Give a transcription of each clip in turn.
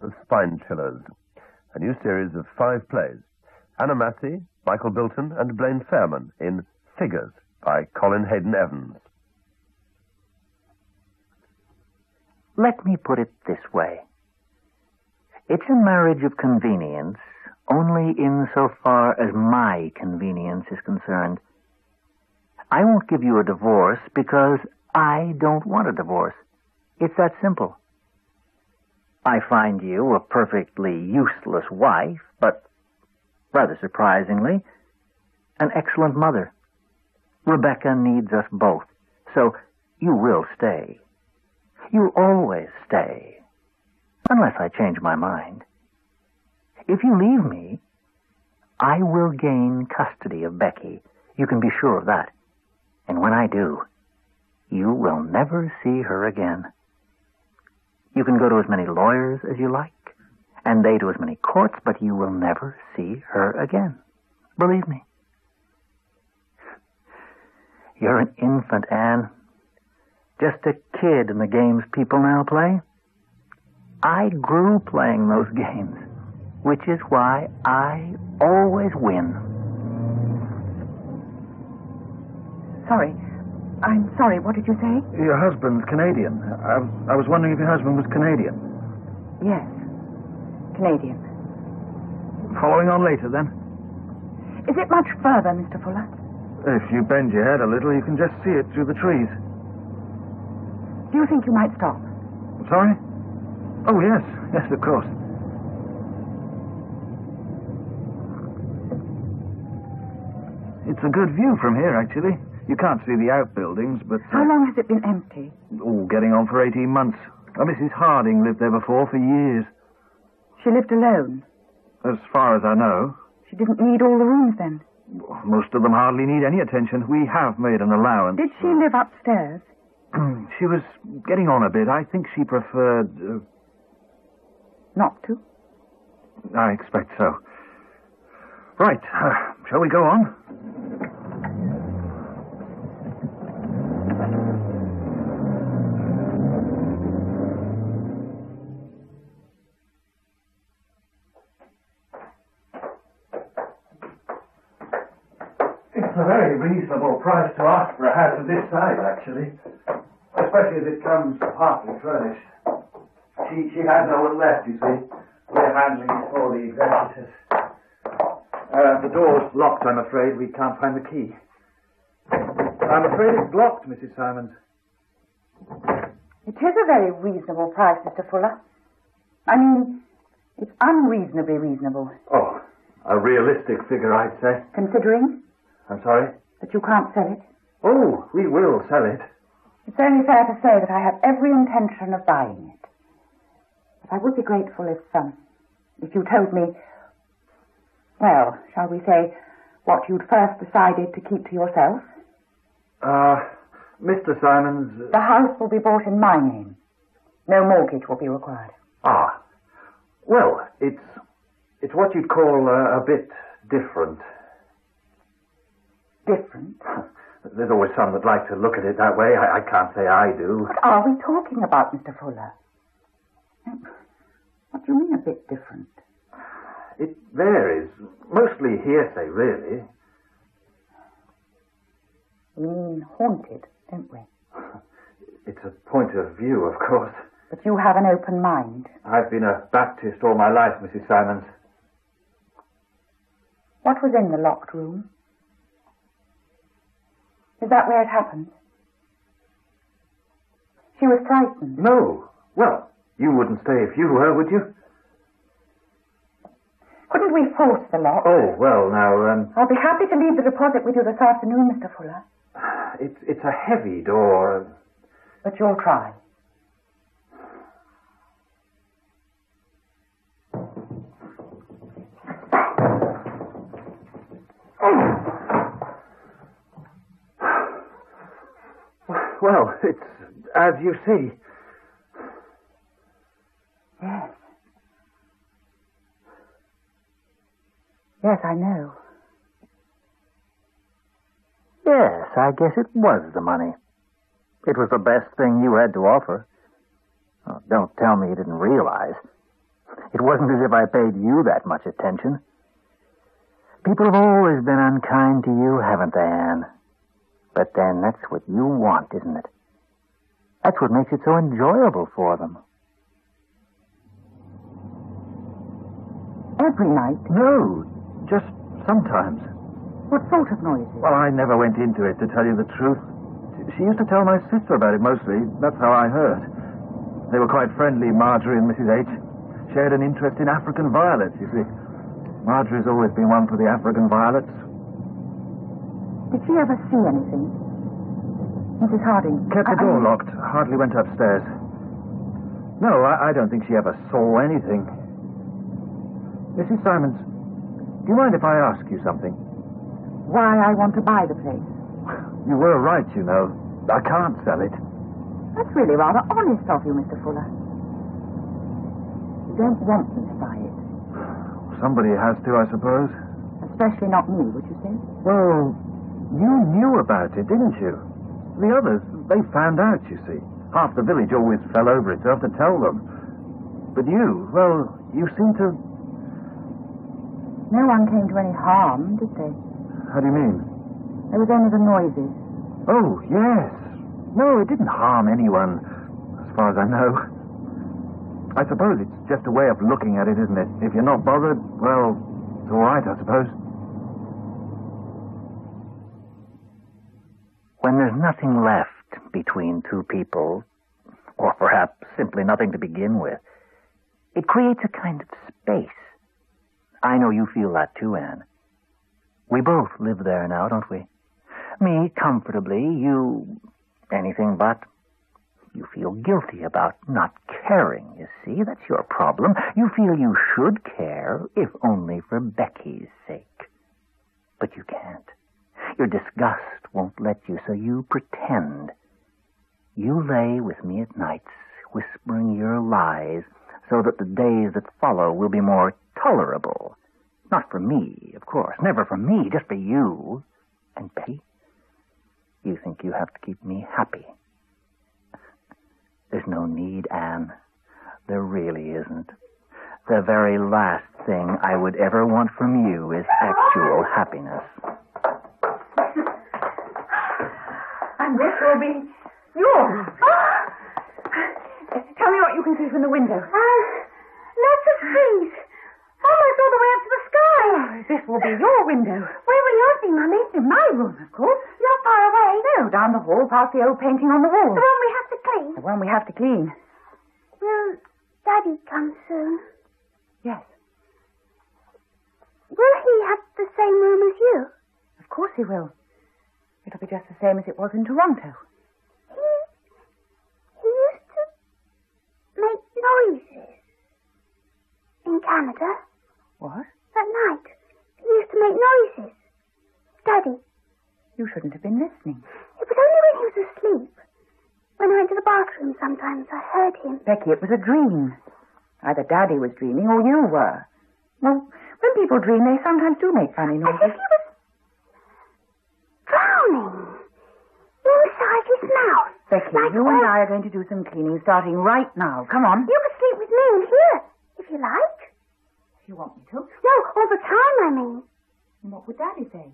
The Spine Chillers, a new series of 5 plays. Anna Massey, Michael Bilton, and Blain Fairman in Figures by Colin Haydn Evans. Let me put it this way. It's a marriage of convenience only insofar as my convenience is concerned. I won't give you a divorce because I don't want a divorce. It's that simple. I find you a perfectly useless wife, but, rather surprisingly, an excellent mother. Rebecca needs us both, so you will stay. You'll always stay, unless I change my mind. If you leave me, I will gain custody of Becky. You can be sure of that. And when I do, you will never see her again. You can go to as many lawyers as you like, and they to as many courts, but you will never see her again. Believe me. You're an infant, Anne. Just a kid in the games people now play. I grew playing those games, which is why I always win. Sorry. I'm sorry. What did you say? Your husband's Canadian. I was wondering if your husband was Canadian. Yes. Canadian. Following on later, then? Is it much further, Mr. Fuller? If you bend your head a little, you can just see it through the trees. Do you think you might stop? Sorry? Oh, yes. Yes, of course. It's a good view from here, actually. You can't see the outbuildings, but... How long has it been empty? Oh, getting on for 18 months. Mrs. Harding lived there before for years. She lived alone? As far as I know. She didn't need all the rooms, then? Most of them hardly need any attention. We have made an allowance. Did she live upstairs? She was getting on a bit. I think she preferred... Not to? I expect so. Right. Shall we go on? It's a very reasonable price to ask for a house of this size, actually. Especially as it comes partly furnished. She has no one left, you see. We're handling it for the executors. The door's locked, I'm afraid. We can't find the key. I'm afraid it's blocked, Mrs. Symons. It is a very reasonable price, Mr. Fuller. I mean, it's unreasonably reasonable. Oh, a realistic figure, I'd say. Considering? I'm sorry? That you can't sell it? Oh, we will sell it. It's only fair to say that I have every intention of buying it. But I would be grateful if you told me, well, shall we say, what you'd first decided to keep to yourself. Mr. Symons... The house will be bought in my name. No mortgage will be required. Ah. Well, it's what you'd call a bit different. Different? There's always some that like to look at it that way. I can't say I do. What are we talking about, Mr. Fuller? What do you mean a bit different? It varies. Mostly hearsay, really. We mean haunted, don't we? It's a point of view, of course. But you have an open mind. I've been a Baptist all my life, Mrs. Symons. What was in the locked room? Is that where it happened? She was frightened. No. Well, you wouldn't stay if you were, would you? Couldn't we force the lock? Oh, well, now, I'll be happy to leave the deposit with you this afternoon, Mr. Fuller. It's a heavy door. But you'll try. Well, it's as you see. Yes. Yes, I know. Yes, I guess it was the money. It was the best thing you had to offer. Oh, don't tell me you didn't realize. It wasn't as if I paid you that much attention. People have always been unkind to you, haven't they, Anne? But then that's what you want, isn't it? That's what makes it so enjoyable for them. Every night? No, just sometimes. What sort of noises? Well, I never went into it, to tell you the truth. She used to tell my sister about it mostly. That's how I heard. They were quite friendly, Marjorie and Mrs. H. Shared an interest in African violets, you see. Marjorie's always been one for the African violets. Did she ever see anything? Mrs. Harding? Kept the door locked. Hardly went upstairs. No, I don't think she ever saw anything. Mrs. Symons, do you mind if I ask you something? Why I want to buy the place? You were right, you know. I can't sell it. That's really rather honest of you, Mr. Fuller. You don't want me to buy it. Somebody has to, I suppose. Especially not me, would you say? Well, you knew about it, didn't you? The others, they found out, you see. Half the village always fell over itself to tell them. But you, well, you seem to... No one came to any harm, did they? How do you mean? There was only the noises. Oh, yes. No, it didn't harm anyone, as far as I know. I suppose it's just a way of looking at it, isn't it? If you're not bothered, well, it's all right, I suppose. When there's nothing left between two people, or perhaps simply nothing to begin with, it creates a kind of space. I know you feel that too, Anne. We both live there now, don't we? Me, comfortably, you, anything but. You feel guilty about not caring, you see. That's your problem. You feel you should care, if only for Becky's sake. But you can't. Your disgust won't let you, so you pretend. You lay with me at nights, whispering your lies, so that the days that follow will be more tolerable. Not for me, of course. Never for me, just for you. And Betty, you think you have to keep me happy. There's no need, Anne. There really isn't. The very last thing I would ever want from you is actual happiness. And this will be yours. Tell me what you can see from the window. Lots of trees. Almost all the way up to the sky. Oh, this will be your window. Where will yours be, Mummy? In my room, of course. Not far away. No, down the hall, past the old painting on the wall. The one we have to clean. The one we have to clean. Will Daddy come soon? Yes. Will he have the same room as you? Of course he will. It'll be just the same as it was in Toronto. He used to make noises. In Canada. What? At night. He used to make noises. Daddy. You shouldn't have been listening. It was only when he was asleep. When I went to the bathroom sometimes, I heard him. Becky, it was a dream. Either Daddy was dreaming or you were. Well, when people dream, they sometimes do make funny As noises. if he was drowning. Inside his mouth. Becky, Like you when- and I are going to do some cleaning starting right now. Come on. You can sleep with me in here, if you like. If you want me to. No, all the time, I mean. And what would Daddy say?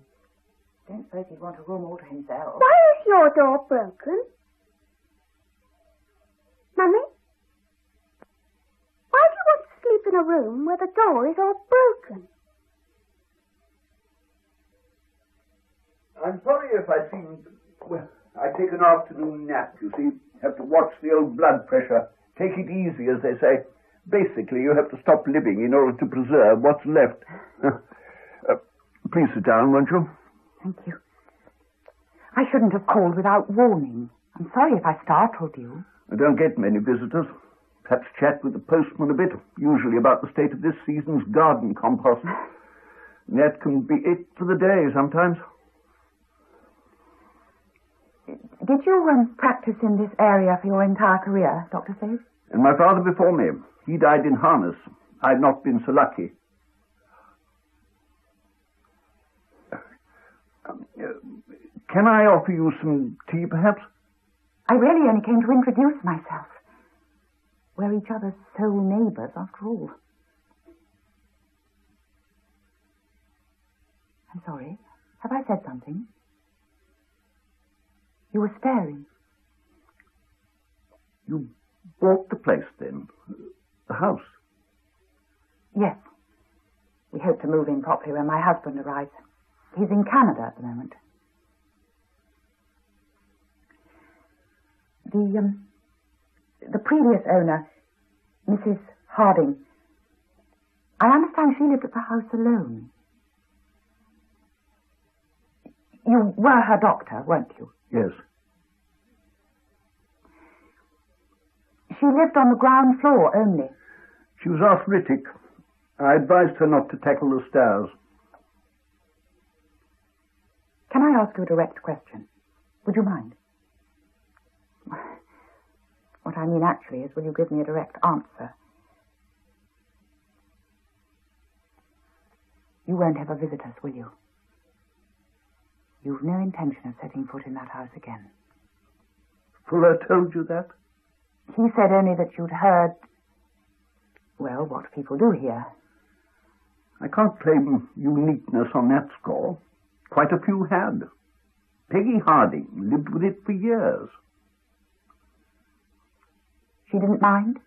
Don't suppose he'd want a room all to himself. Why is your door broken? Mummy? Why do you want to sleep in a room where the door is all broken? I'm sorry if I seem... Well, I take an afternoon nap, you see. Have to watch the old blood pressure. Take it easy, as they say. Basically, you have to stop living in order to preserve what's left. Please sit down, won't you? Thank you. I shouldn't have called without warning. I'm sorry if I startled you. I don't get many visitors. Perhaps chat with the postman a bit, usually about the state of this season's garden compost. And that can be it for the day sometimes. Did you practice in this area for your entire career, Dr. Slade? And my father before me. He died in harness. I've not been so lucky. Can I offer you some tea, perhaps? I really only came to introduce myself. We're each other's sole neighbours, after all. I'm sorry. Have I said something? You were staring. You bought the place, then? The house? Yes. We hope to move in properly when my husband arrives. He's in Canada at the moment. The previous owner, Mrs. Harding, I understand she lived at the house alone. You were her doctor, weren't you? Yes. She lived on the ground floor only. She was arthritic. I advised her not to tackle the stairs. Can I ask you a direct question? Would you mind? What I mean actually is, will you give me a direct answer? You won't ever visit us, will you? You've no intention of setting foot in that house again. Fuller told you that? He said only that you'd heard, well, what people do here. I can't claim uniqueness on that score. Quite a few had. Peggy Harding lived with it for years. She didn't mind?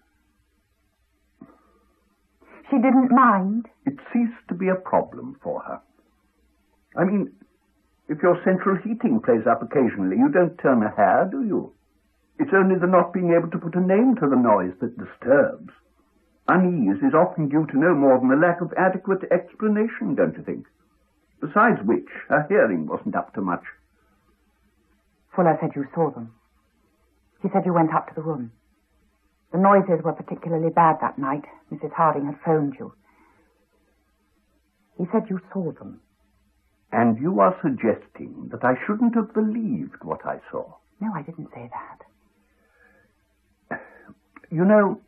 She didn't mind? It ceased to be a problem for her. I mean, if your central heating plays up occasionally, you don't turn a hair, do you? It's only the not being able to put a name to the noise that disturbs. Unease is often due to no more than a lack of adequate explanation, don't you think? Besides which, her hearing wasn't up to much. Fuller said you saw them. He said you went up to the room. The noises were particularly bad that night. Mrs. Harding had phoned you. He said you saw them. And you are suggesting that I shouldn't have believed what I saw? No, I didn't say that. You know,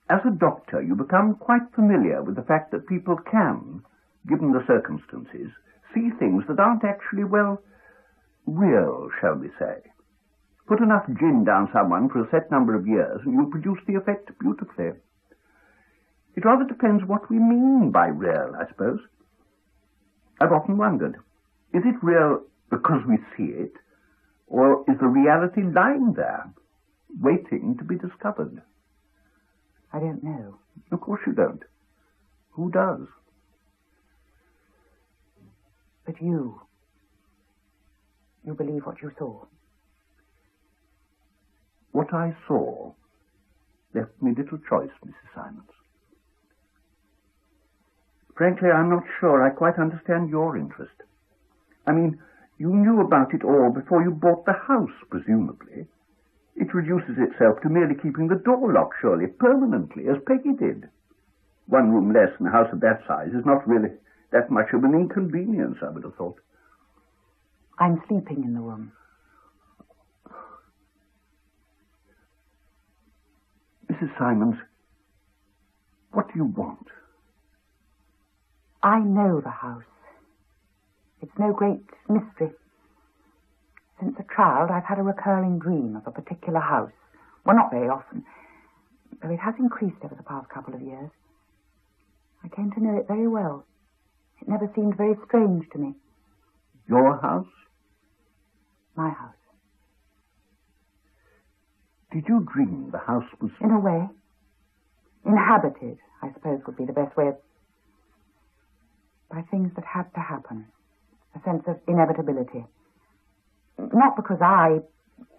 as a doctor, you become quite familiar with the fact that people can, given the circumstances, see things that aren't actually, well, real, shall we say. Put enough gin down someone for a set number of years and you'll produce the effect beautifully. It rather depends what we mean by real, I suppose. I've often wondered, is it real because we see it, or is the reality lying there, waiting to be discovered? I don't know. Of course you don't. Who does? But you believe what you saw. What I saw left me little choice, Mrs. Symons. Frankly, I'm not sure I quite understand your interest. I mean, you knew about it all before you bought the house, presumably. It reduces itself to merely keeping the door locked, surely, permanently, as Peggy did. One room less in a house of that size is not really that much of an inconvenience, I would have thought. I'm sleeping in the room. Mrs. Symons, what do you want? I know the house. It's no great mystery. Since a child, I've had a recurring dream of a particular house. Well, not very often, though it has increased over the past couple of years. I came to know it very well. It never seemed very strange to me. Your house? My house. Did you dream the house was... In a way. Inhabited, I suppose, would be the best way of... by things that had to happen. A sense of inevitability. Not because I,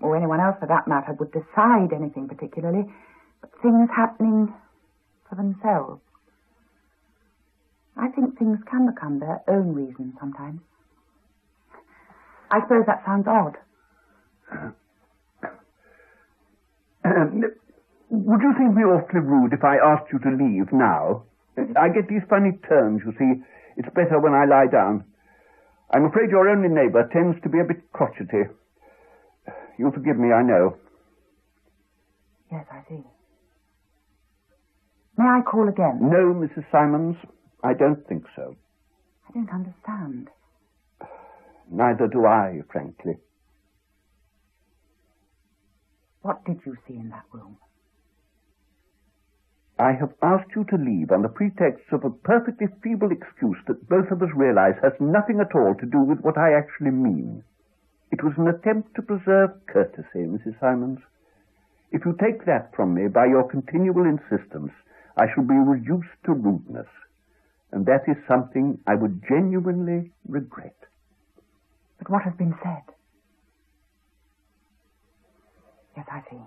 or anyone else for that matter, would decide anything particularly, but things happening for themselves. I think things can become their own reason sometimes. I suppose that sounds odd. Would you think me awfully rude if I asked you to leave now? I get these funny turns, you see. It's better when I lie down. I'm afraid your only neighbour tends to be a bit crotchety. You'll forgive me, I know. Yes, I see. May I call again? No, Mrs. Symons, I don't think so. I don't understand. Neither do I, frankly. What did you see in that room? I have asked you to leave on the pretext of a perfectly feeble excuse that both of us realize has nothing at all to do with what I actually mean. It was an attempt to preserve courtesy, Mrs. Symons. If you take that from me by your continual insistence, I shall be reduced to rudeness, and that is something I would genuinely regret. But what has been said? Yes, I see.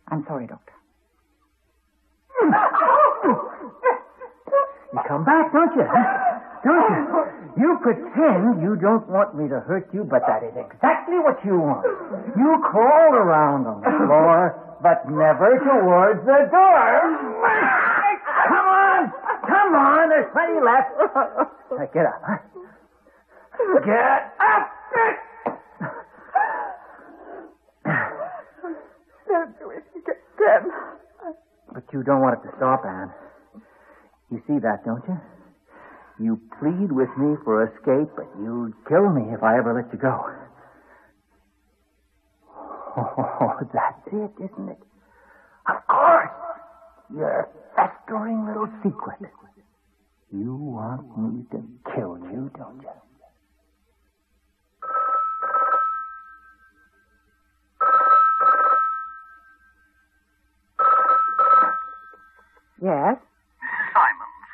I'm sorry, Doctor. You come back, don't you? Don't you? You pretend you don't want me to hurt you, but that is exactly what you want. You crawl around on the floor, but never towards the door. Come on! Come on! There's plenty left. Now, get up, huh? Get up! Don't do it again. But you don't want it to stop, Anne. You see that, don't you? You plead with me for escape, but you'd kill me if I ever let you go. Oh, that's it, isn't it? Of course! Your festering little secret. You want me to kill you, don't you? Yes? Symons.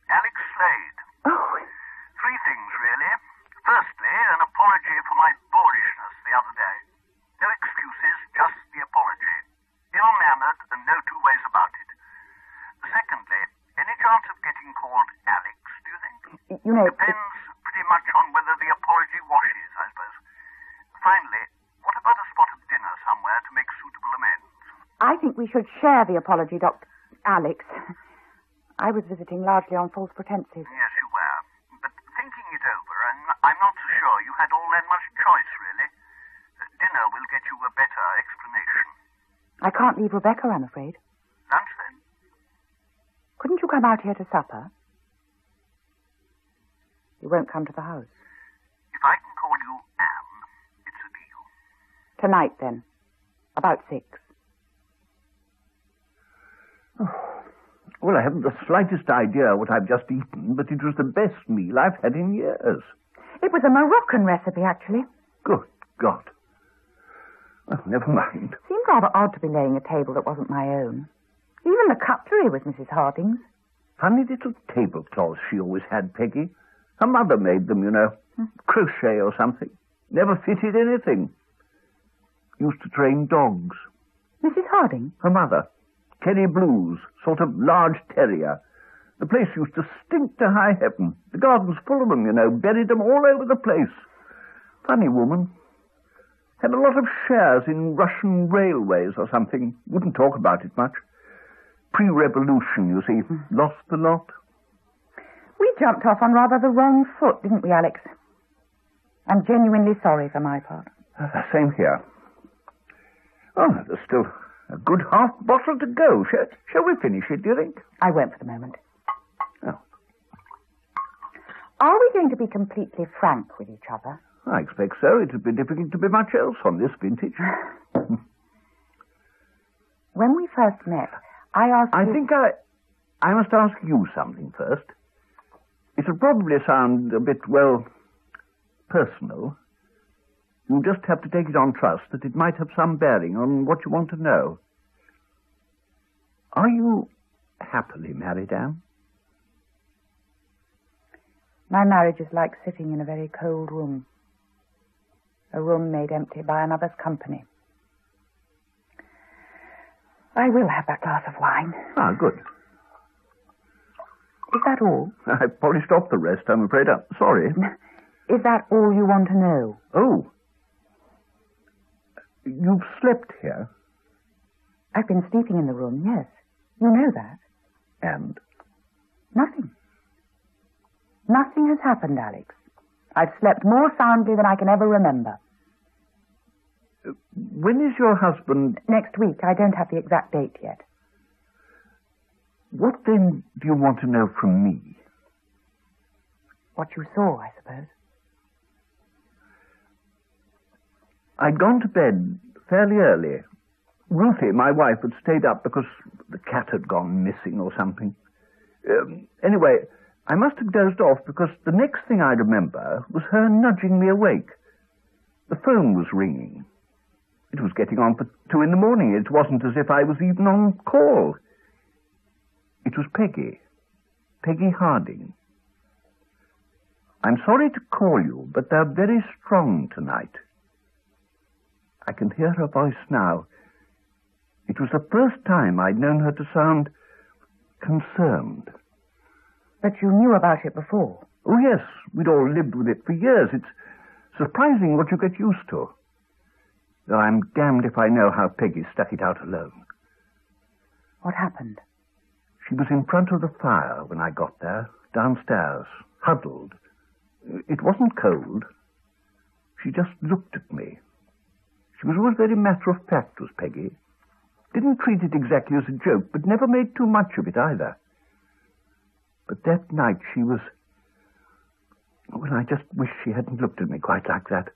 Alex Slade. Oh, 3 things, really. Firstly, an apology for my boorishness the other day. No excuses, just the apology. Ill-mannered and no 2 ways about it. Secondly, any chance of getting called Alex, do you think? you know... Depends pretty much on whether the apology washes, I suppose. Finally, what about a spot of dinner somewhere to make suitable amends? I think we should share the apology, Dr. Alex. I was visiting largely on false pretenses. Yes, you were. But thinking it over, and I'm not so sure you had all that much choice, really. Dinner will get you a better explanation. I can't leave Rebecca, I'm afraid. Lunch, then? Couldn't you come out here to supper? You won't come to the house. If I can call you Anne, it's a deal. Tonight, then. About 6. Well, I haven't the slightest idea what I've just eaten, but it was the best meal I've had in years. It was a Moroccan recipe, actually. Good God. Well, never mind. Seemed rather odd to be laying a table that wasn't my own. Even the cutlery was Mrs. Harding's. Funny little tablecloths she always had, Peggy. Her mother made them, you know. Crochet or something. Never fitted anything. Used to train dogs. Mrs. Harding? Her mother. Kenny Blues, sort of large terrier. The place used to stink to high heaven. The garden's full of them, you know, buried them all over the place. Funny woman. Had a lot of shares in Russian railways or something. Wouldn't talk about it much. Pre-revolution, you see. Lost the lot. We jumped off on rather the wrong foot, didn't we, Alex? I'm genuinely sorry for my part. Same here. Oh, there's still a good half bottle to go. Shall we finish it, do you think? I won't for the moment. Oh. Are we going to be completely frank with each other? I expect so. It would be difficult to be much else on this vintage. When we first met, I asked I you... think I must ask you something first. It'll probably sound a bit, well, personal. You just have to take it on trust that it might have some bearing on what you want to know. Are you happily married, Anne? My marriage is like sitting in a very cold room. A room made empty by another's company. I will have that glass of wine. Ah, good. Is that all? I polished off the rest, I'm afraid. I'm sorry. Is that all you want to know? Oh. You've slept here? I've been sleeping in the room, yes. You know that. And? Nothing. Nothing has happened, Alex. I've slept more soundly than I can ever remember. When is your husband... Next week. I don't have the exact date yet. What then do you want to know from me? What you saw, I suppose. I'd gone to bed fairly early. Ruthie, my wife, had stayed up because the cat had gone missing or something. Anyway, I must have dozed off because the next thing I remember was her nudging me awake. The phone was ringing. It was getting on for 2 in the morning. It wasn't as if I was even on call. It was Peggy Harding. I'm sorry to call you, but they're very strong tonight. I can hear her voice now. It was the first time I'd known her to sound concerned. But you knew about it before? Oh, yes. We'd all lived with it for years. It's surprising what you get used to. Though I'm damned if I know how Peggy stuck it out alone. What happened? She was in front of the fire when I got there, downstairs, huddled. It wasn't cold. She just looked at me. She was always very matter-of-fact, was Peggy. Didn't treat it exactly as a joke, but never made too much of it either. But that night she was... Well, I just wish she hadn't looked at me quite like that.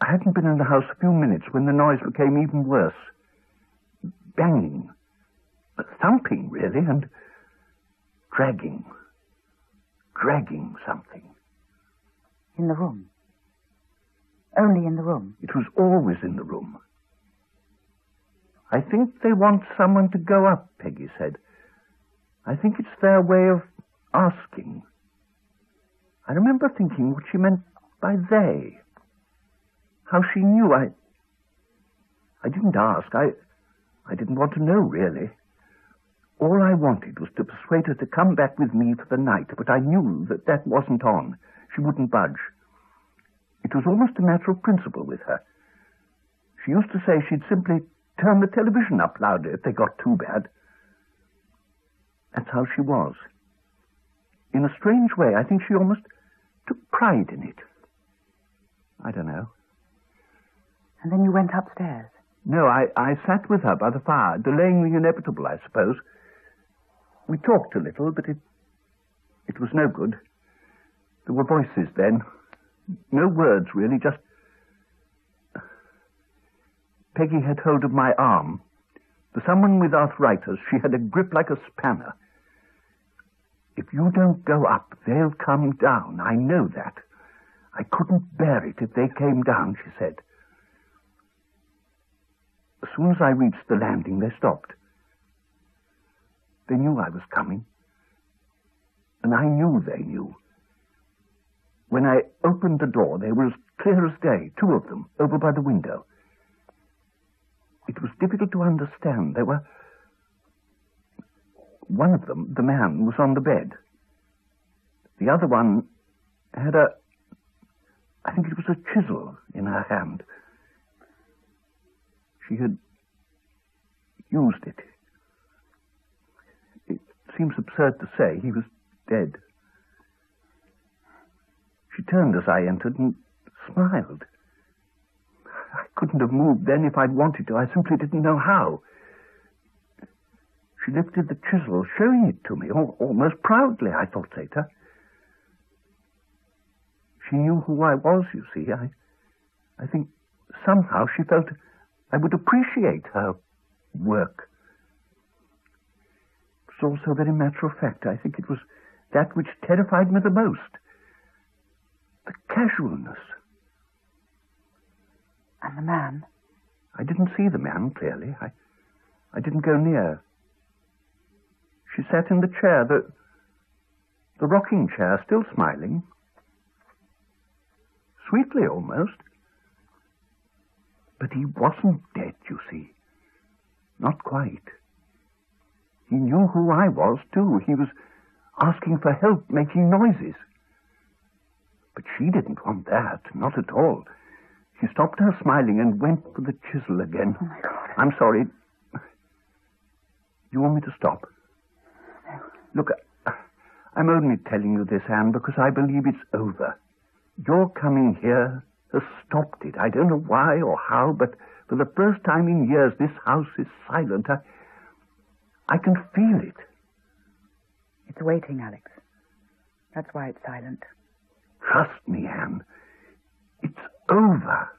I hadn't been in the house a few minutes when the noise became even worse. Banging. Thumping, really, and dragging. Dragging something. In the room? Only in the room? It was always in the room. I think they want someone to go up, Peggy said. I think it's their way of asking. I remember thinking what she meant by they. How she knew I didn't ask. I didn't want to know, really. All I wanted was to persuade her to come back with me for the night, but I knew that wasn't on. She wouldn't budge. It was almost a matter of principle with her. She used to say she'd simply turn the television up louder if they got too bad. That's how she was. In a strange way, I think she almost took pride in it. I don't know. And then you went upstairs? No, I sat with her by the fire, delaying the inevitable, I suppose. We talked a little, but it was no good. There were voices then. No words, really, just... Peggy had hold of my arm. For someone with arthritis, she had a grip like a spanner. If you don't go up, they'll come down. I know that. I couldn't bear it if they came down, she said. As soon as I reached the landing, they stopped. They knew I was coming. And I knew they knew. When I opened the door, they were as clear as day, 2 of them, over by the window. It was difficult to understand. They were... One of them, the man, was on the bed. The other one had I think it was a chisel in her hand. She had used it. It seems absurd to say he was dead. She turned as I entered and smiled. I couldn't have moved then if I'd wanted to. I simply didn't know how. She lifted the chisel, showing it to me, almost proudly, I thought later. She knew who I was, you see. I think somehow she felt I would appreciate her work. It was also very matter-of-fact. I think it was that which terrified me the most. The casualness. And the man? I didn't see the man, clearly. I didn't go near. She sat in the chair, the rocking chair, still smiling. Sweetly, almost. But he wasn't dead, you see. Not quite. He knew who I was, too. He was asking for help, making noises. But she didn't want that, not at all. She stopped her smiling and went for the chisel again. Oh, my God. I'm sorry. You want me to stop? No. Look, I'm only telling you this, Anne, because I believe it's over. Your coming here has stopped it. I don't know why or how, but for the first time in years, this house is silent. I can feel it. It's waiting, Alex. That's why it's silent. Trust me, Anne. It's over.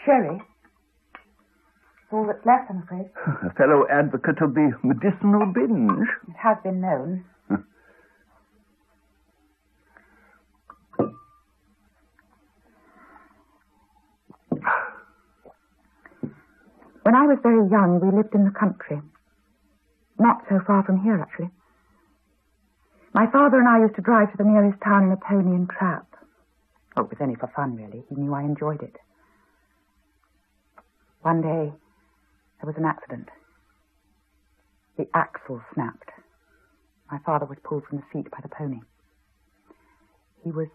Sherry. It's all that's left, I'm afraid. A fellow advocate of the medicinal binge. It has been known. When I was very young, we lived in the country. Not so far from here, actually. My father and I used to drive to the nearest town in a pony and trap. Oh, it was only for fun, really. He knew I enjoyed it. One day, there was an accident. The axle snapped. My father was pulled from the seat by the pony. He was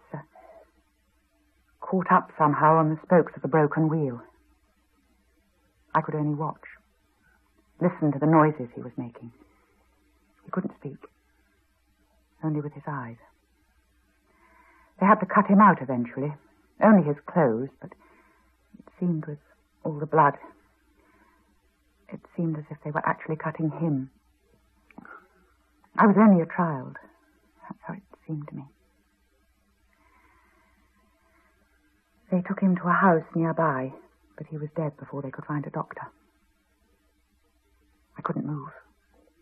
caught up somehow on the spokes of the broken wheel. I could only watch, listen to the noises he was making. He couldn't speak, only with his eyes. They had to cut him out eventually, only his clothes, but it seemed with all the blood, it seemed as if they were actually cutting him. I was only a child. That's how it seemed to me. They took him to a house nearby, but he was dead before they could find a doctor. I couldn't move,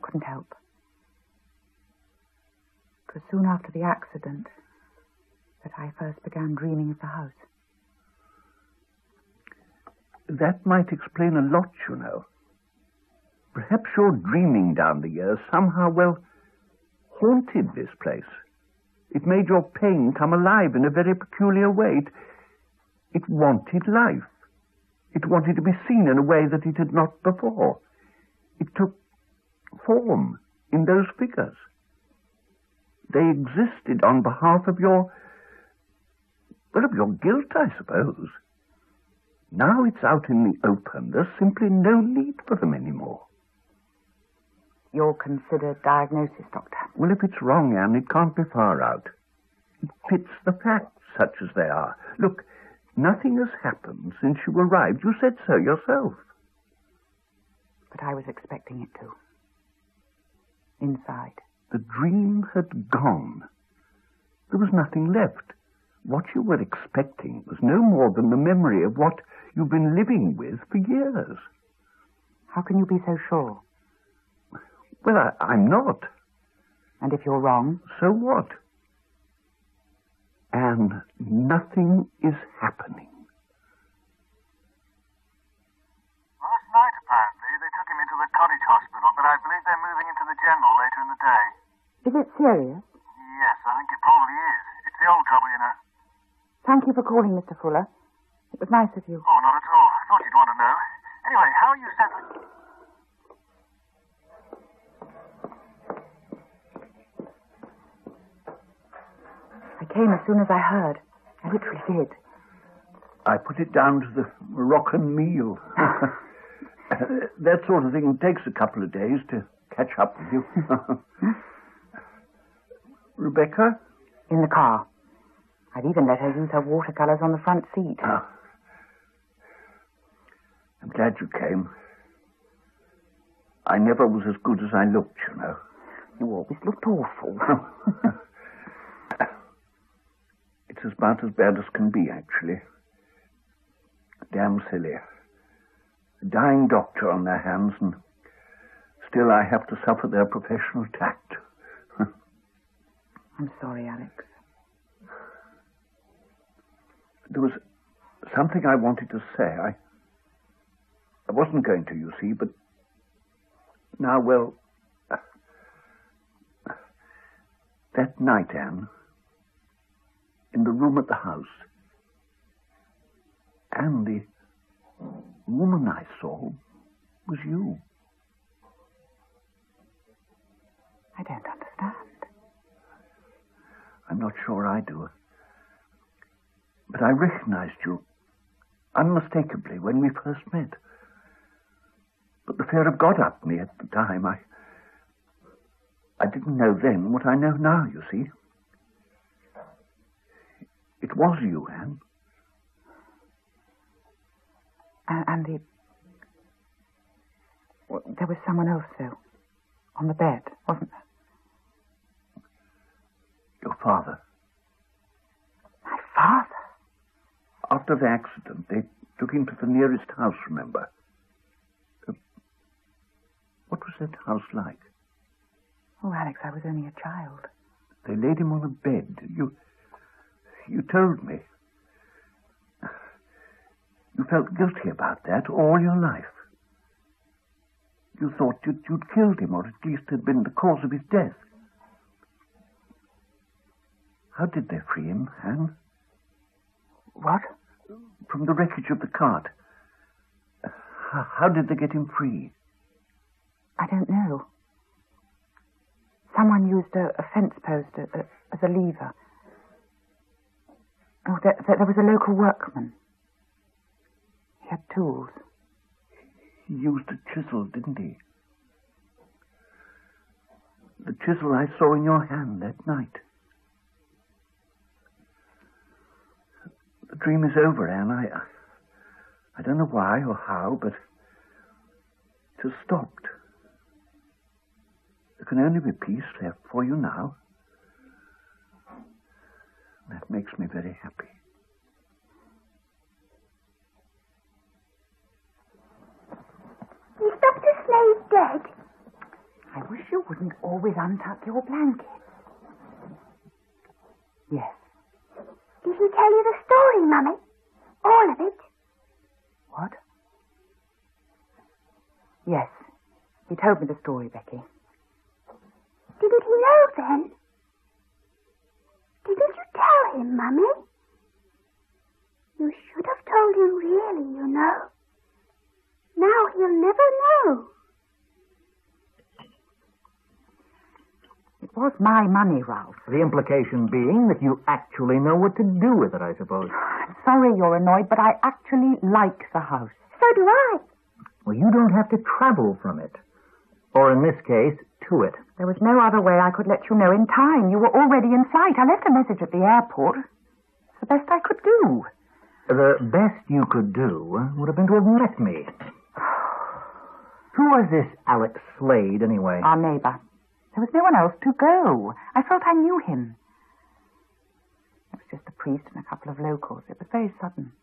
couldn't help. It was soon after the accident that I first began dreaming of the house. That might explain a lot, you know. Perhaps your dreaming down the years somehow, well, haunted this place. It made your pain come alive in a very peculiar way. It wanted life. It wanted to be seen in a way that it had not before. It took form in those figures. They existed on behalf of your guilt, I suppose. Now it's out in the open. There's simply no need for them anymore. Your considered diagnosis, Doctor? Well, if it's wrong, Anne, it can't be far out. It fits the facts, such as they are. Look, nothing has happened since you arrived. You said so yourself. But I was expecting it to. Inside. The dream had gone. There was nothing left. What you were expecting was no more than the memory of what you've been living with for years. How can you be so sure? Well, I'm not. And if you're wrong? So what? And nothing is happening. Last night, apparently, they took him into the cottage hospital, but I believe they're moving him to the general later in the day. Is it serious? Yes, I think it probably is. It's the old trouble, you know. Thank you for calling, Mr. Fuller. It was nice of you. Oh, not at all. I thought you'd want to know. Anyway, how are you settling? I came as soon as I heard. I literally did. I put it down to the Moroccan meal. That sort of thing takes a couple of days to catch up with you. Rebecca? In the car. I've even let her use her watercolours on the front seat. Oh. I'm glad you came. I never was as good as I looked, you know. You always looked awful. It's about as bad as can be, actually. Damn silly. A dying doctor on their hands, and still I have to suffer their professional tact. I'm sorry, Alex. There was something I wanted to say. I wasn't going to, you see, but now, well, that night, Anne, in the room at the house, and the woman I saw was you. I don't understand. I'm not sure I do. But I recognized you unmistakably when we first met. But the fear of God upped me at the time. I didn't know then what I know now, you see. It was you, Anne. And there was someone else, though, on the bed, wasn't there? Your father. My father? After the accident, they took him to the nearest house, remember? What was that house like? Oh, Alex, I was only a child. They laid him on a bed. You told me. You felt guilty about that all your life. You thought you'd killed him, or at least had been the cause of his death. How did they free him, Anne? What? From the wreckage of the cart. How did they get him free? I don't know. Someone used a fence post as a lever. Oh, there was a local workman. He had tools. He used a chisel, didn't he? The chisel I saw in your hand that night. The dream is over, Anne. I don't know why or how, but it has stopped. There can only be peace left for you now. That makes me very happy. Is Dr. Slade dead? I wish you wouldn't always untuck your blanket. Yes. Did he tell you the story, Mummy? All of it? What? Yes. He told me the story, Becky. Didn't he know then? Didn't you tell him, Mummy? You should have told him really, you know. Now he'll never know. It was my money, Ralph. The implication being that you actually know what to do with it, I suppose. I'm sorry you're annoyed, but I actually like the house. So do I. Well, you don't have to travel from it. Or in this case, to it. There was no other way I could let you know in time. You were already in flight. I left a message at the airport. It's the best I could do. The best you could do would have been to have met me. Who was this Alex Slade, anyway? Our neighbour. There was no one else to go. I felt I knew him. It was just the priest and a couple of locals. It was very sudden.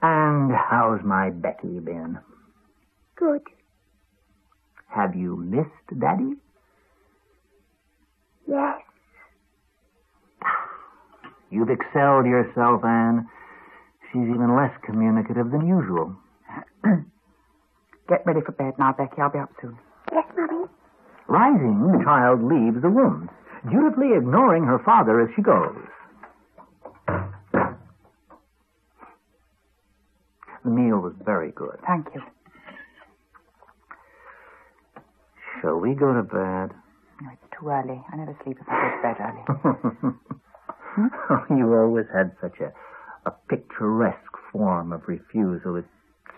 And how's my Becky been? Good. Have you missed Daddy? Yes. You've excelled yourself, Anne. She's even less communicative than usual. Get ready for bed now, Becky. I'll be up soon. Yes, Mummy. Rising, the child leaves the room, dutifully ignoring her father as she goes. The meal was very good. Thank you. Shall we go to bed? No, it's too early. I never sleep if I go to bed early. You always had such a picturesque form of refusal. It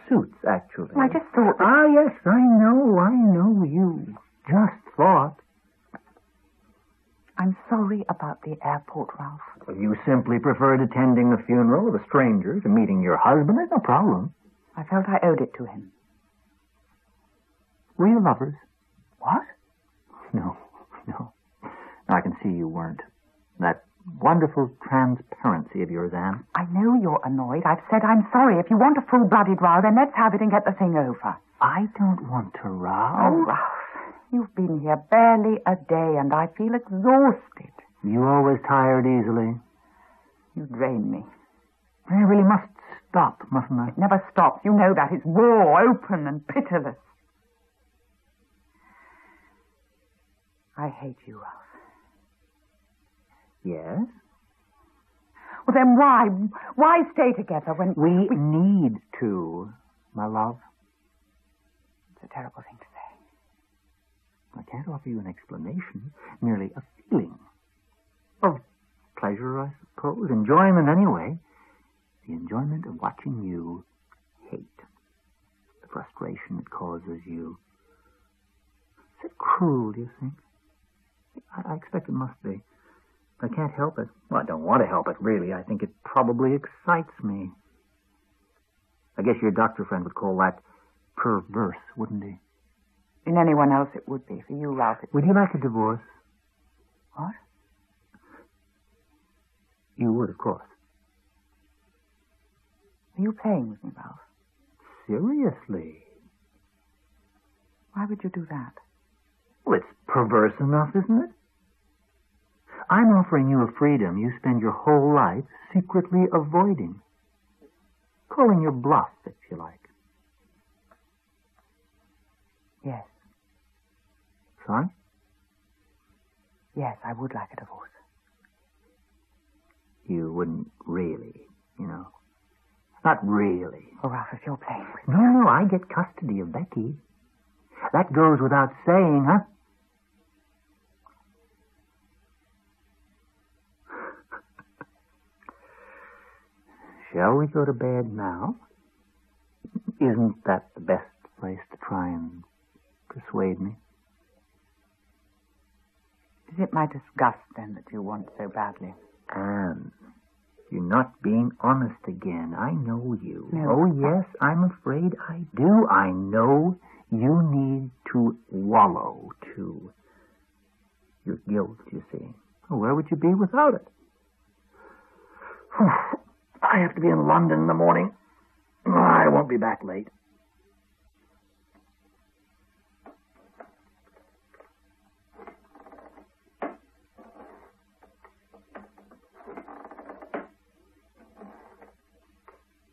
suits, actually. I just thought... Ah, yes, I know you. Just thought. I'm sorry about the airport, Ralph. Well, you simply preferred attending the funeral of a stranger to meeting your husband. There's no problem. I felt I owed it to him. Were you lovers? What? No. I can see you weren't. That wonderful transparency of yours, Anne. I know you're annoyed. I've said I'm sorry. If you want a full-blooded row, then let's have it and get the thing over. I don't want to row. Oh, Ralph, you've been here barely a day, and I feel exhausted. You always tired easily. You drain me. I really must stop, mustn't I? It never stops. You know that. It's raw, open, and pitiless. I hate you, Ralph. Yes? Well, then why stay together when... We need to, my love. It's a terrible thing to say. I can't offer you an explanation, merely a feeling. Of pleasure, I suppose, enjoyment anyway. The enjoyment of watching you hate. The frustration it causes you. Is it cruel, do you think? I expect it must be. I can't help it. Well, I don't want to help it, really. I think it probably excites me. I guess your doctor friend would call that perverse, wouldn't he? In anyone else it would be. For you, Ralph, Would you like a divorce? What? You would, of course. Are you playing with me, Ralph? Seriously? Why would you do that? Well, it's perverse enough, isn't it? I'm offering you a freedom you spend your whole life secretly avoiding. Calling your bluff, if you like. Yes. Sorry? Yes, I would like a divorce. You wouldn't really, Not really. Oh, Ralph, if you're playing with me... No, I get custody of Becky. That goes without saying, huh? Shall we go to bed now? Isn't that the best place to try and persuade me? Is it my disgust, then, that you want so badly? Anne, you're not being honest again. I know you. No. Oh, yes, I'm afraid I do. I know you need to wallow, to your guilt, you see. Well, where would you be without it? I have to be in London in the morning. I won't be back late.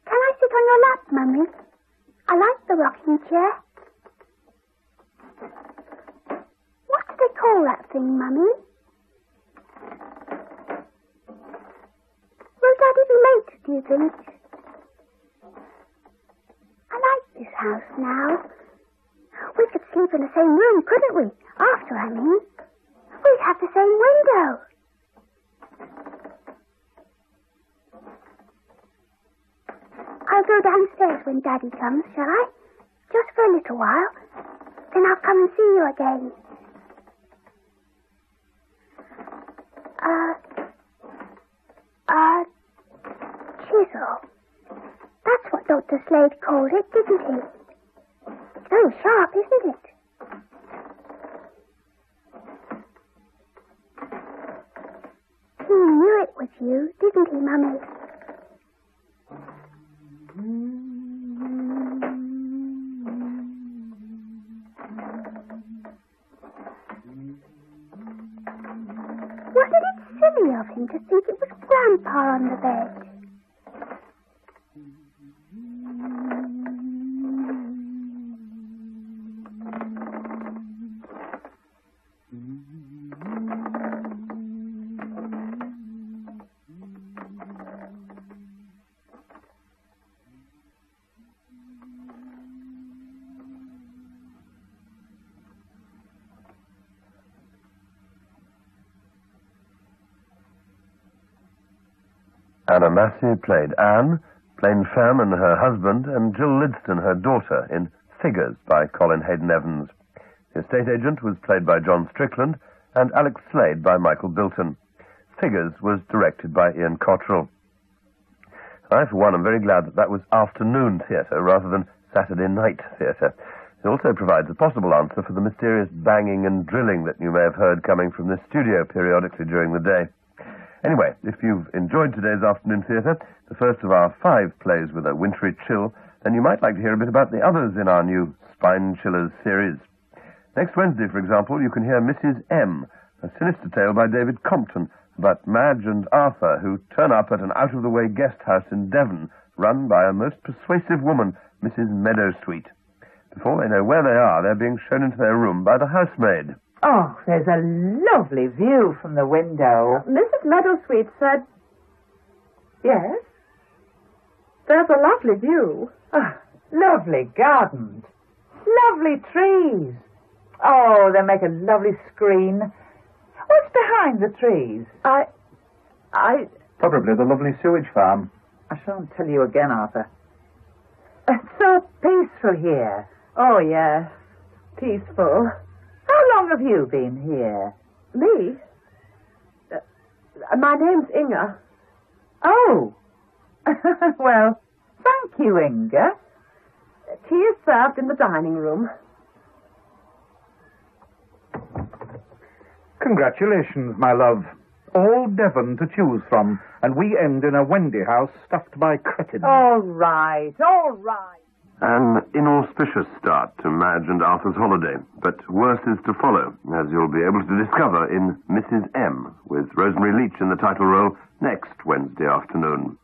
Can I sit on your lap, Mummy? I like the rocking chair. What do they call that thing, Mummy? Will Daddy be late, do you think? I like this house now. We could sleep in the same room, couldn't we? After, I mean. We'd have the same window. I'll go downstairs when Daddy comes, shall I? Just for a little while. Then I'll come and see you again. Chisel. That's what Dr. Slade called it, didn't he? It's very sharp, isn't it? He knew it was you, didn't he, Mummy? Wasn't it silly of him to think it was Grandpa on the bed? Anna Massey played Anne, Blain Fairman her husband, and Jill Lidstone her daughter in Figures by Colin Haydn Evans. The estate agent was played by John Strickland and Alex Slade by Michael Bilton. Figures was directed by Ian Cotterell. I, for one, am very glad that was afternoon theatre rather than Saturday night theatre. It also provides a possible answer for the mysterious banging and drilling that you may have heard coming from this studio periodically during the day. Anyway, if you've enjoyed today's afternoon theatre, the first of our 5 plays with a wintry chill, then you might like to hear a bit about the others in our new Spine Chillers series. Next Wednesday, for example, you can hear Mrs. M, a sinister tale by David Compton about Madge and Arthur who turn up at an out-of-the-way guest house in Devon run by a most persuasive woman, Mrs. Meadowsweet. Before they know where they are, they're being shown into their room by the housemaid. Oh, there's a lovely view from the window. Mrs. Meadowsweet said... Yes? There's a lovely view. Oh, lovely gardens. Lovely trees. Oh, they make a lovely screen. What's behind the trees? Probably the lovely sewage farm. I shan't tell you again, Arthur. It's so peaceful here. Oh, yes. Peaceful. How long have you been here? Me? My name's Inga. Oh. Well, thank you, Inga. Tea is served in the dining room. Congratulations, my love. all Devon to choose from, and we end in a Wendy house stuffed by cretins. All right, all right. An inauspicious start to Madge and Arthur's holiday, but worse is to follow, as you'll be able to discover in Mrs. M, with Rosemary Leach in the title role next Wednesday afternoon.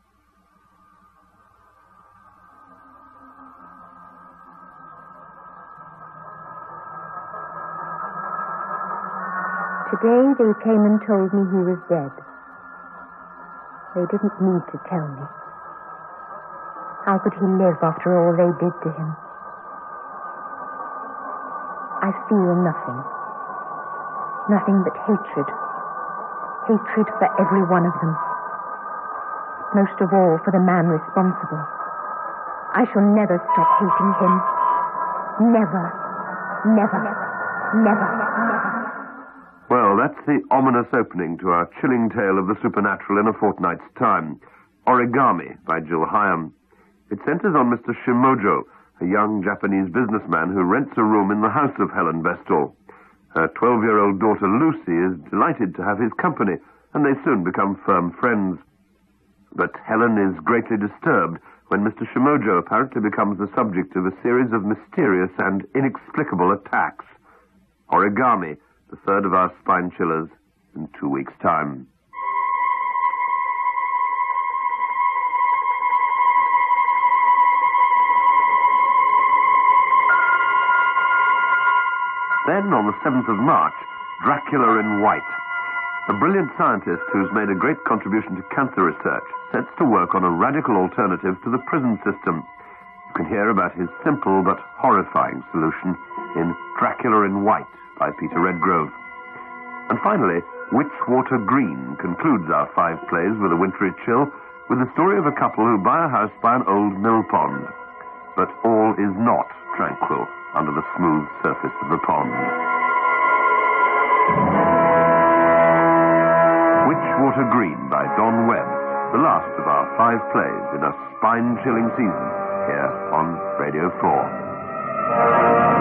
Today they came and told me he was dead. They didn't need to tell me. How could he live after all they did to him? I feel nothing. Nothing but hatred. Hatred for every one of them. Most of all for the man responsible. I shall never stop hating him. Never. Never. Never. Well, that's the ominous opening to our chilling tale of the supernatural in a fortnight's time. Origami by Jill Hyam. It centers on Mr. Shimojo, a young Japanese businessman who rents a room in the house of Helen Bestall. Her 12-year-old daughter Lucy is delighted to have his company, and they soon become firm friends. But Helen is greatly disturbed when Mr. Shimojo apparently becomes the subject of a series of mysterious and inexplicable attacks. Origami, the third of our spine chillers, in 2 weeks' time. Then, on the 7th of March, Dracula in White. A brilliant scientist who's made a great contribution to cancer research sets to work on a radical alternative to the prison system. You can hear about his simple but horrifying solution in Dracula in White by Peter Redgrove. And finally, Witchwater Green concludes our 5 plays with a wintry chill with the story of a couple who buy a house by an old mill pond. But all is not tranquil under the smooth surface of the pond. Witchwater Green by Don Webb, the last of our 5 plays in a spine-chilling season here on Radio 4.